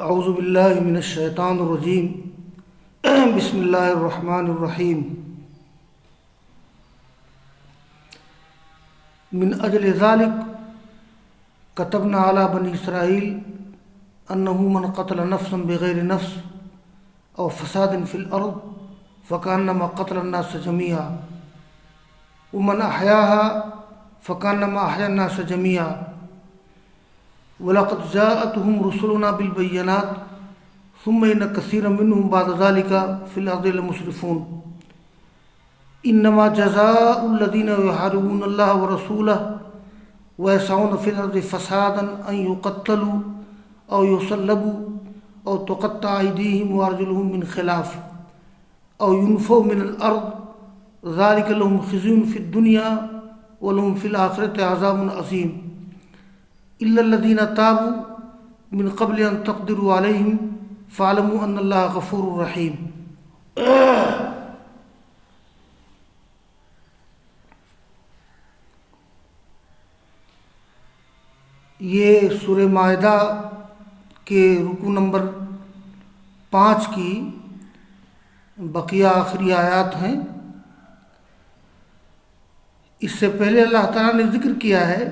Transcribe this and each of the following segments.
اعوذ باللہ من الشیطان الرجیم بسم اللہ الرحمن الرحیم من اجل ذلك كتبنا على بني اسرائیل انه من قتل نفسا بغیر نفس او فساد في الارض فكانما قتل الناس جميعا ومن احیاها فكانما احیا الناس جميعا وَلَقَدْ جَاءَتْهُمْ رُسُلُنَا بِالْبَيِّنَاتِ ثُمَّ إِنَّ كَثِيرًا مِّنْهُمْ بَعْدَ ذَلِكَ فِي الْأَرْضِ لَمُسْرِفُونَ إِنَّمَا جَزَاءُ الَّذِينَ يُحَارِبُونَ اللَّهَ وَرَسُولَهُ وَيَسْعَوْنَ فِي الْأَرْضِ فَسَادًا أَن يُقَتَّلُوا أَوْ يُصَلَّبُوا أَوْ تُقَطَّعَ أَيْدِيهِمْ وَأَرْجُلُهُم مِّنْ خِلَافٍ أَوْ يُنفَوْا مِنَ الْأَرْضِ ذَلِكَ لَهُمْ خِزْيٌ فِي الدُّنْيَا وَلَهُمْ فِي الْآخِرَةِ عَذَابٌ عَظِيمٌ إِلَّا الَّذِينَ تَابُوا مِن قَبْلِ أَن تَقْدِرُوا عَلَيْهِمْ فَاعْلَمُوا أَنَّ اللَّهَ غَفُورٌ رَحِيمٌ۔ یہ سورہ مائدہ کے رکوع نمبر 5 کی بقیہ آخری آیات ہیں۔ اس سے پہلے اللہ تعالیٰ نے ذکر کیا ہے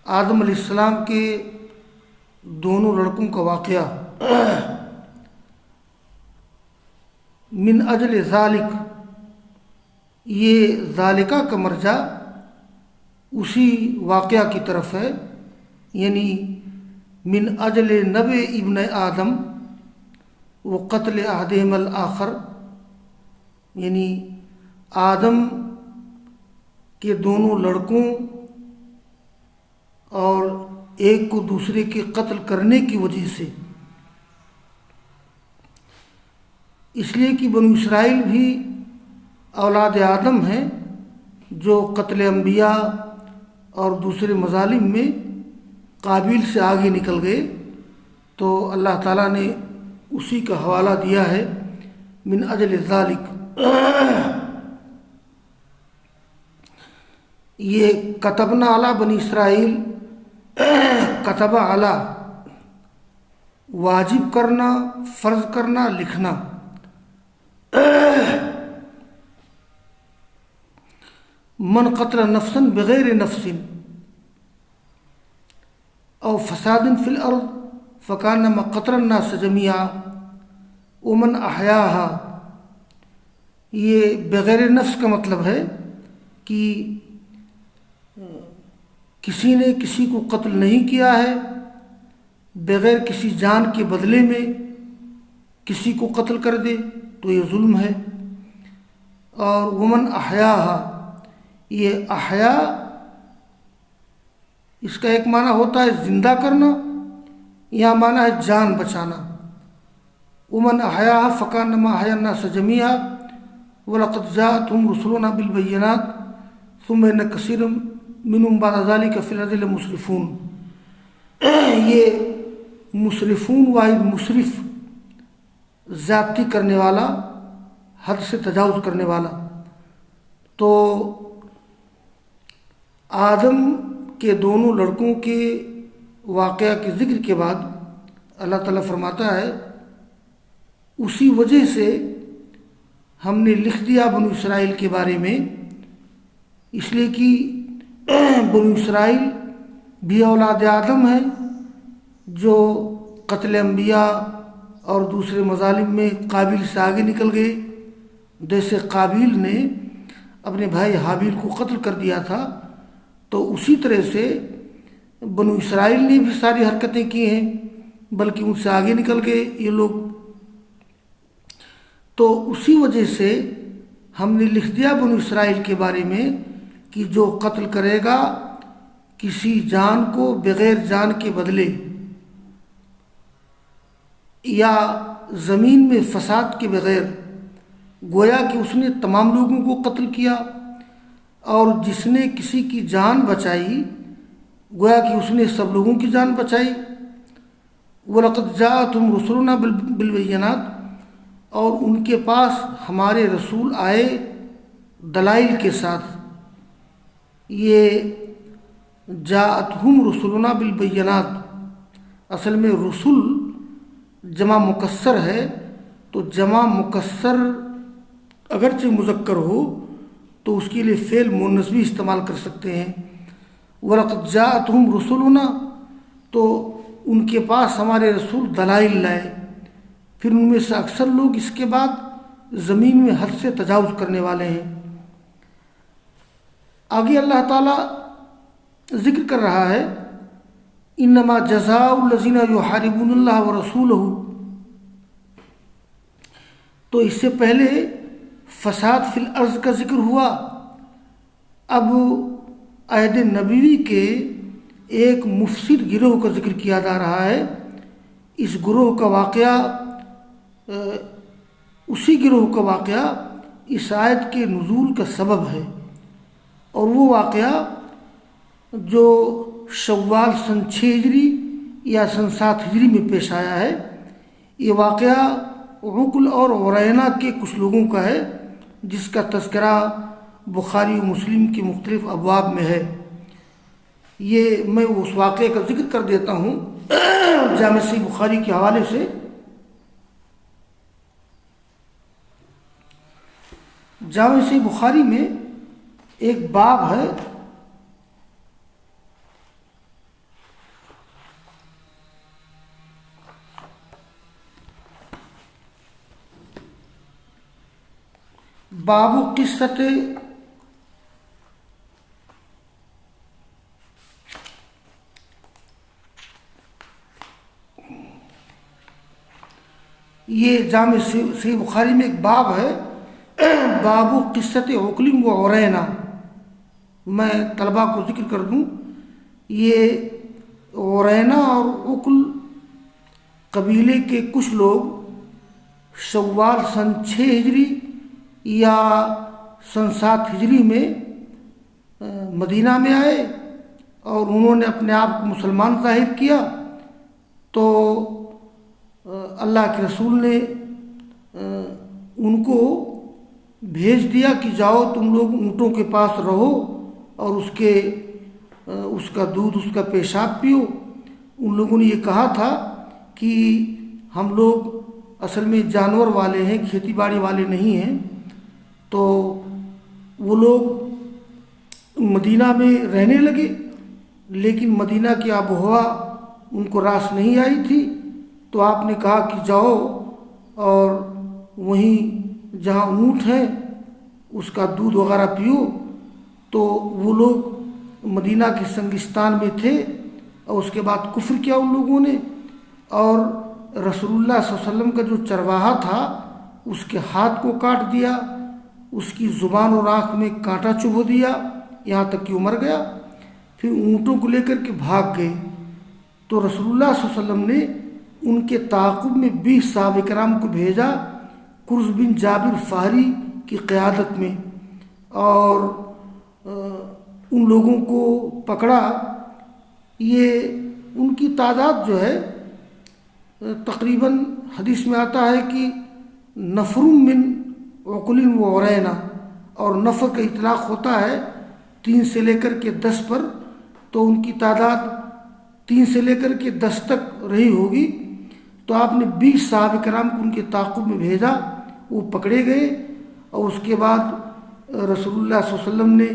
آدم علیہ السلام کے دونوں لڑکوں کا واقعہ۔ من اجل ذالک، یہ ذالکہ کا مرجع اسی واقعہ کی طرف ہے، یعنی من اجل نبع ابن آدم و قتل احدہم الآخر، یعنی آدم کے دونوں لڑکوں اور ایک کو دوسرے کے قتل کرنے کی وجہ سے، اس لیے کہ بنو اسرائیل بھی اولاد آدم ہیں جو قتل انبیاء اور دوسرے مظالم میں قابیل سے آگے نکل گئے، تو اللہ تعالیٰ نے اسی کا حوالہ دیا ہے من اجل ذالک۔ یہ کتبنا علی بنی اسرائیل، کتبہ علی واجب کرنا، فرض کرنا، لکھنا۔ من قتل نفسا بغیر نفس او فساد فی الارض فکانما قتل الناس جميعا ومن احیاها، یہ بغیر نفس کا مطلب ہے کہ کسی نے کسی کو قتل نہیں کیا ہے، بغیر کسی جان کے بدلے میں کسی کو قتل کر دے تو یہ ظلم ہے۔ اور ومن احیاہا، یہ احیا اس کا ایک معنی ہوتا ہے زندہ کرنا، یا معنی ہے جان بچانا۔ ومن احیاہا فکانما احیا الناس جميعا ولقد جاءتهم رسلنا بالبينات ثم ان كثيرا منهم بعد ذلك في الارض لمسرفون۔ یہ مسرفون واحد مسرف، زیادتی کرنے والا، حد سے تجاوز کرنے والا۔ تو آدم کے دونوں لڑکوں کے واقعہ کے ذکر کے بعد اللہ تعالیٰ فرماتا ہے اسی وجہ سے ہم نے لکھ دیا بنو اسرائیل کے بارے میں، اس لیے کہ بنو اسرائیل بھی اولاد آدم ہیں جو قتل انبیاء اور دوسرے مظالم میں قابیل سے آگے نکل گئے۔ جیسے قابیل نے اپنے بھائی حابیل کو قتل کر دیا تھا، تو اسی طرح سے بنو اسرائیل نے بھی ساری حرکتیں کی ہیں، بلکہ ان سے آگے نکل گئے یہ لوگ۔ تو اسی وجہ سے ہم نے لکھ دیا بنو اسرائیل کے بارے میں کہ جو قتل کرے گا کسی جان کو بغیر جان کے بدلے، یا زمین میں فساد کے بغیر، گویا کہ اس نے تمام لوگوں کو قتل کیا، اور جس نے کسی کی جان بچائی گویا کہ اس نے سب لوگوں کی جان بچائی۔ وَلَقَدْ جَاءَتْهُمْ رُسُلُنَا بِالْبَيِّنَاتِ، اور ان کے پاس ہمارے رسول آئے دلائل کے ساتھ۔ یہ جاءتہم رسلنا بالبینات، اصل میں رسول جمع مکسر ہے، تو جمع مکسر اگرچہ مذکر ہو تو اس کے لیے فعل مؤنث بھی استعمال کر سکتے ہیں۔ وَلَقَدْ جَاءَتْهُمْ رُسُلُنَا، تو ان کے پاس ہمارے رسول دلائل لائے۔ پھر ان میں سے اکثر لوگ اس کے بعد زمین میں حد سے تجاوز کرنے والے ہیں۔ آگے اللہ تعالیٰ ذکر کر رہا ہے انما جزاء الذین یحاربون اللہ ورسولہ، تو اس سے پہلے فساد فی الارض کا ذکر ہوا، اب عہد نبوی کے ایک مفسد گروہ کا ذکر کیا جا رہا ہے۔ اس گروہ کا واقعہ اسی گروہ کا واقعہ اس آیت کے نزول کا سبب ہے، اور وہ واقعہ جو شوال سن 6 ہجری یا سن 7 ہجری میں پیش آیا ہے۔ یہ واقعہ عقل اور عرینا کے کچھ لوگوں کا ہے، جس کا تذکرہ بخاری و مسلم کے مختلف ابواب میں ہے۔ یہ میں اس واقعے کا ذکر کر دیتا ہوں جامع صحیح بخاری کے حوالے سے۔ جامع صحیح بخاری میں ایک باب ہے، باب قصت یہ جامع صحیح بخاری میں ایک باب ہے، باب قصت عقل و عرینا۔ میں طلباء کو ذکر کر دوں، یہ عرینا اور عقل قبیلے کے کچھ لوگ شوال سن 6 ہجری یا سن 7 ہجری میں مدینہ میں آئے، اور انہوں نے اپنے آپ کو مسلمان ظاہر کیا، تو اللہ کے رسول نے ان کو بھیج دیا کہ جاؤ تم لوگ اونٹوں کے پاس رہو اور اس کا دودھ، اس کا پیشاب پیو۔ ان لوگوں نے یہ کہا تھا کہ ہم لوگ اصل میں جانور والے ہیں، کھیتی باڑی والے نہیں ہیں۔ تو وہ لوگ مدینہ میں رہنے لگے، لیکن مدینہ کی آب و ہوا ان کو راس نہیں آئی تھی، تو آپ نے کہا کہ جاؤ اور وہیں جہاں اونٹ ہے اس کا دودھ وغیرہ پیو۔ تو وہ لوگ مدینہ کے سنگستان میں تھے، اور اس کے بعد کفر کیا ان لوگوں نے، اور رسول اللہ صلی اللہ علیہ وسلم کا جو چرواہا تھا اس کے ہاتھ کو کاٹ دیا، اس کی زبان اور آنکھ میں کانٹا چبھو دیا، یہاں تک کہ وہ مر گیا۔ پھر اونٹوں کو لے کر کے بھاگ گئے، تو رسول اللہ صلی اللہ علیہ وسلم نے ان کے تعاقب میں 20 صحابہ کرام کو بھیجا، کرز بن جابر فہری کی قیادت میں، اور ان لوگوں کو پکڑا۔ یہ ان کی تعداد جو ہے تقریباً حدیث میں آتا ہے کہ نفر من عقل و عرینا، اور نفر کا اطلاق ہوتا ہے 3 سے لے کر کے 10 پر، تو ان کی تعداد 3 سے لے کر کے 10 تک رہی ہوگی۔ تو آپ نے 20 صحابہ کرام کو ان کے تعاقب میں بھیجا، وہ پکڑے گئے، اور اس کے بعد رسول اللہ صلی اللہ علیہ وسلم نے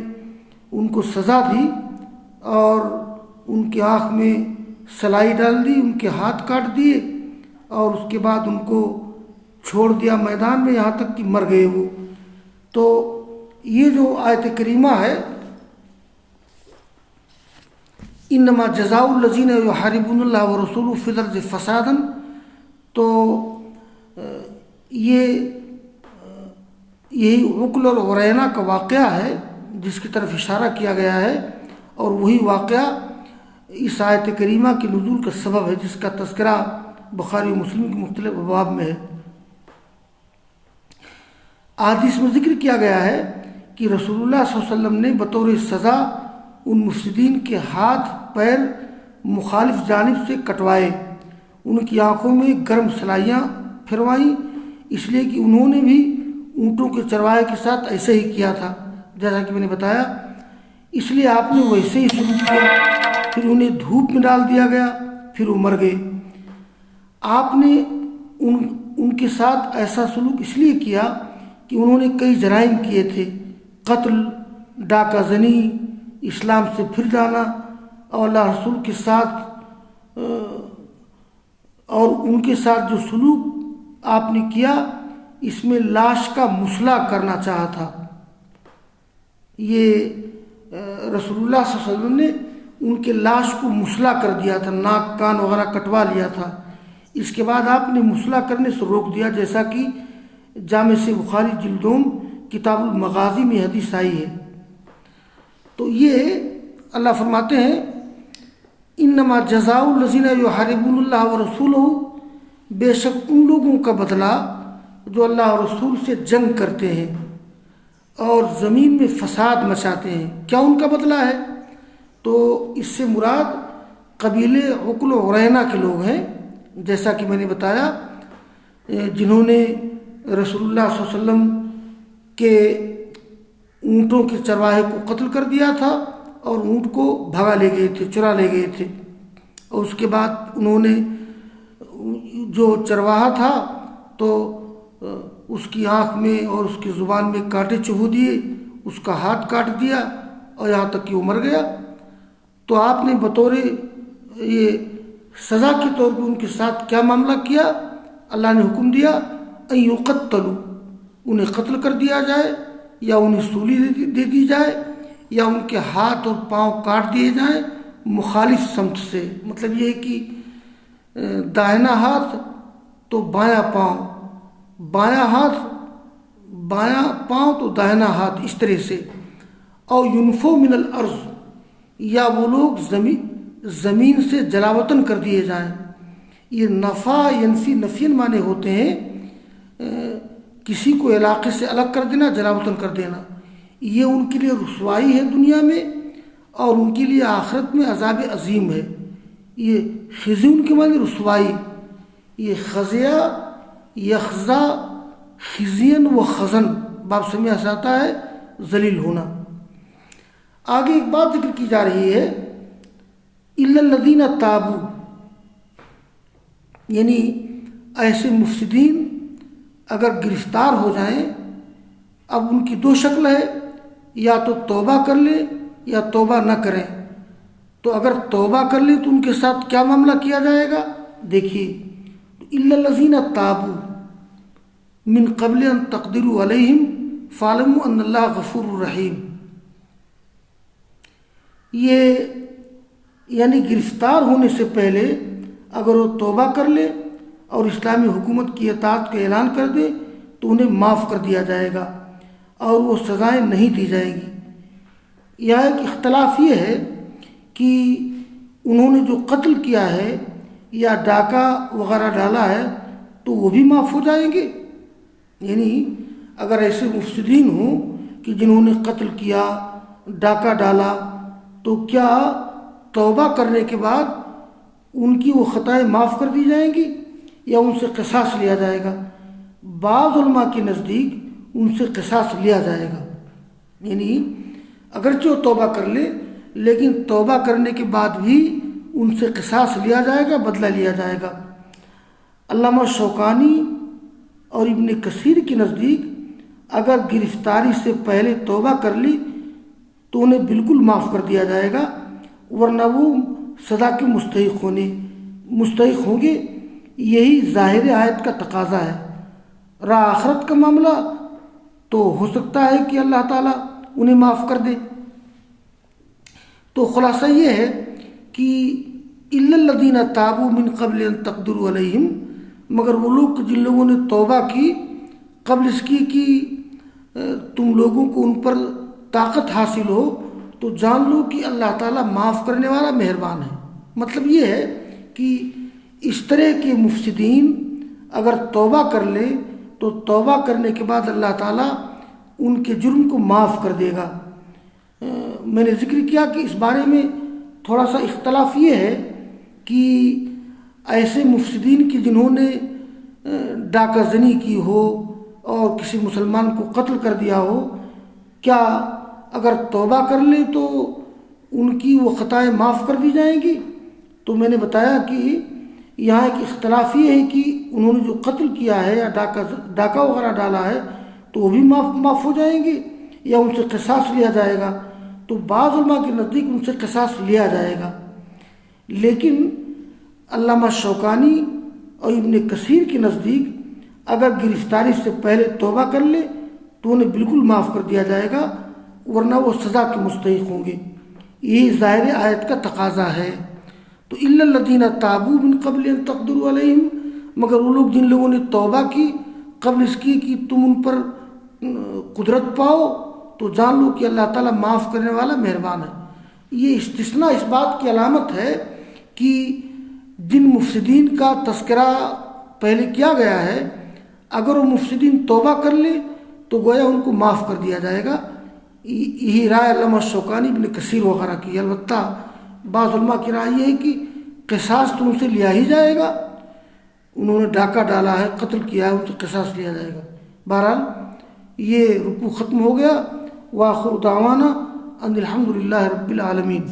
ان کو سزا دی، اور ان کی آنکھ میں سلائی ڈال دی، ان کے ہاتھ کاٹ دیے، اور اس کے بعد ان کو چھوڑ دیا میدان میں، یہاں تک کہ مر گئے وہ۔ تو یہ جو آیت کریمہ ہے انما جزاء الذین یحاربون اللہ ورسولہ فی الارض فسادا، تو یہی عقل اور عرینا کا واقعہ ہے جس کی طرف اشارہ کیا گیا ہے، اور وہی واقعہ اس آیت کریمہ کے نزول کا سبب ہے، جس کا تذکرہ بخاری و مسلم کے مختلف ابواب میں ہے۔ احادیث میں ذکر کیا گیا ہے کہ رسول اللہ صلی اللہ علیہ وسلم نے بطور سزا ان مفسدین کے ہاتھ پیر مخالف جانب سے کٹوائے، ان کی آنکھوں میں گرم سلائیاں پھروائیں، اس لیے کہ انہوں نے بھی اونٹوں کے چرواہے کے ساتھ ایسے ہی کیا تھا، جیسا کہ میں نے بتایا۔ اس لیے آپ نے ویسے ہی شروع کیا، پھر انہیں دھوپ میں ڈال دیا گیا، پھر وہ مر گئے۔ آپ نے ان کے ساتھ ایسا سلوک اس لیے کیا کہ انہوں نے کئی جرائم کیے تھے، قتل، ڈاکہ زنی، اسلام سے پھر جانا، اور اللہ رسول کے ساتھ اور ان کے ساتھ جو سلوک آپ نے کیا اس میں لاش کا مسلح کرنا چاہا تھا۔ یہ رسول اللہ صلی اللہ علیہ وسلم نے ان کے لاش کو مسلح کر دیا تھا، ناک کان وغیرہ کٹوا لیا تھا۔ اس کے بعد آپ نے مسلح کرنے سے روک دیا، جیسا کہ جامع سے بخاری جلدوم کتاب المغازی میں حدیث آئی ہے۔ تو یہ اللہ فرماتے ہیں انما جزاء الذین یحاربون اللہ ورسولہ، بے شک ان لوگوں کا بدلہ جو اللہ اور رسول سے جنگ کرتے ہیں اور زمین میں فساد مچاتے ہیں۔ کیا ان کا بدلہ ہے؟ تو اس سے مراد قبیلے عقل و عرینا کے لوگ ہیں، جیسا کہ میں نے بتایا، جنہوں نے رسول اللہ صلی اللہ علیہ وسلم کے اونٹوں کے چرواہے کو قتل کر دیا تھا اور اونٹ کو بھگا لے گئے تھے، چرا لے گئے تھے، اور اس کے بعد انہوں نے جو چرواہا تھا تو اس کی آنکھ میں اور اس کی زبان میں کانٹے چبھو دیے، اس کا ہاتھ کاٹ دیا اور یہاں تک کہ وہ مر گیا۔ تو آپ نے بطور یہ سزا کے طور پہ ان کے ساتھ کیا معاملہ کیا؟ اللہ نے حکم دیا ان یقتلوا، انہیں قتل کر دیا جائے یا انہیں سولی دے دی جائے یا ان کے ہاتھ اور پاؤں کاٹ دیے جائیں مخالف سمت سے۔ مطلب یہ ہے کہ داہنا ہاتھ تو بایاں پاؤں، بایاں ہاتھ بایاں پاؤں تو داہنا ہاتھ، اس طرح سے۔ اور ینفو من الارض، یا وہ لوگ زمین سے جلاوطن کر دیے جائیں۔ یہ نفع ینفی نفین معنی ہوتے ہیں، کسی کو علاقے سے الگ کر دینا، جلاوطن کر دینا۔ یہ ان کے لیے رسوائی ہے دنیا میں، اور ان کے لیے آخرت میں عذاب عظیم ہے۔ یہ خزی ان کے معنی رسوائی، یہ خزیا یخزا خزین و خزن باب سمجھ سے آتا ہے ذلیل ہونا۔ آگے ایک بات ذکر کی جا رہی ہے الا الذین تابوا، یعنی ایسے مفسدین اگر گرفتار ہو جائیں، اب ان کی دو شکل ہے، یا تو توبہ کر لیں یا توبہ نہ کریں۔ تو اگر توبہ کر لیں تو ان کے ساتھ کیا معاملہ کیا جائے گا؟ دیکھیے، الا الذین تابوا من قبل ان تقدروا علیہم فاعلموا ان اللہ غفور رحیم۔ یہ یعنی گرفتار ہونے سے پہلے اگر وہ توبہ کر لے اور اسلامی حکومت کی اطاعت کا اعلان کر دے تو انہیں معاف کر دیا جائے گا اور وہ سزائیں نہیں دی جائیں گی۔ یہاں ایک اختلاف یہ ہے کہ انہوں نے جو قتل کیا ہے یا ڈاکہ وغیرہ ڈالا ہے تو وہ بھی معاف ہو جائیں گے؟ یعنی اگر ایسے مفسدین ہوں کہ جنہوں نے قتل کیا، ڈاکہ ڈالا، تو کیا توبہ کرنے کے بعد ان کی وہ خطائیں معاف کر دی جائیں گی یا ان سے قصاص لیا جائے گا؟ بعض علماء کے نزدیک ان سے قصاص لیا جائے گا، یعنی اگرچہ وہ توبہ کر لے لیکن توبہ کرنے کے بعد بھی ان سے قصاص لیا جائے گا، بدلہ لیا جائے گا۔ علامہ شوکانی اور ابن کثیر کے نزدیک اگر گرفتاری سے پہلے توبہ کر لی تو انہیں بالکل معاف کر دیا جائے گا، ورنہ وہ سزا کے مستحق ہوں گے۔ یہی ظاہر آیت کا تقاضا ہے۔ رہا آخرت کا معاملہ تو ہو سکتا ہے کہ اللہ تعالیٰ انہیں معاف کر دے۔ تو خلاصہ یہ ہے کہ الا الذین تابوا من قبل ان تقدروا علیہم، مگر وہ لوگ جن لوگوں نے توبہ کی قبل اس کی کہ تم لوگوں کو ان پر طاقت حاصل ہو، تو جان لو کہ اللہ تعالیٰ معاف کرنے والا مہربان ہے۔ مطلب یہ ہے کہ اس طرح کے مفسدین اگر توبہ کر لے تو توبہ کرنے کے بعد اللہ تعالیٰ ان کے جرم کو معاف کر دے گا۔ میں نے ذکر کیا کہ اس بارے میں تھوڑا سا اختلاف یہ ہے کہ ایسے مفسدین کی جنہوں نے ڈاکہ زنی کی ہو اور کسی مسلمان کو قتل کر دیا ہو، کیا اگر توبہ کر لے تو ان کی وہ خطائیں معاف کر دی جائیں گی؟ تو میں نے بتایا کہ یہاں ایک اختلاف یہ ہے کہ انہوں نے جو قتل کیا ہے یا ڈاکہ وغیرہ ڈالا ہے تو وہ بھی معاف ہو جائیں گے یا ان سے قصاص لیا جائے گا. تو بعض علماء کے نزدیک ان سے قصاص لیا جائے گا، لیکن علامہ شوکانی اور ابن کثیر کے نزدیک اگر گرفتاری سے پہلے توبہ کر لے تو انہیں بالکل معاف کر دیا جائے گا، ورنہ وہ سزا کے مستحق ہوں گے. یہ ظاہر آیت کا تقاضا ہے. تو الا الذین تابوا من قبل ان تقدروا علیہم، مگر وہ لوگ جن لوگوں نے توبہ کی قبل اس کی کہ تم ان پر قدرت پاؤ، تو جان لو کہ اللہ تعالیٰ معاف کرنے والا مہربان ہے. یہ استثناء اس بات کی علامت ہے کہ جن مفسدین کا تذکرہ پہلے کیا گیا ہے اگر وہ مفسدین توبہ کر لے تو گویا ان کو معاف کر دیا جائے گا. یہی رائے علامہ شوکانی ابن کثیر وغیرہ کی. البتہ بعض علماء کی رائے یہ ہے کہ قصاص تو ان سے لیا ہی جائے گا، انہوں نے ڈاکہ ڈالا ہے، قتل کیا ہے، ان سے قصاص لیا جائے گا. بہرحال یہ رکوع ختم ہو گیا. وآخر دعوانا ان الحمد للہ رب العالمین.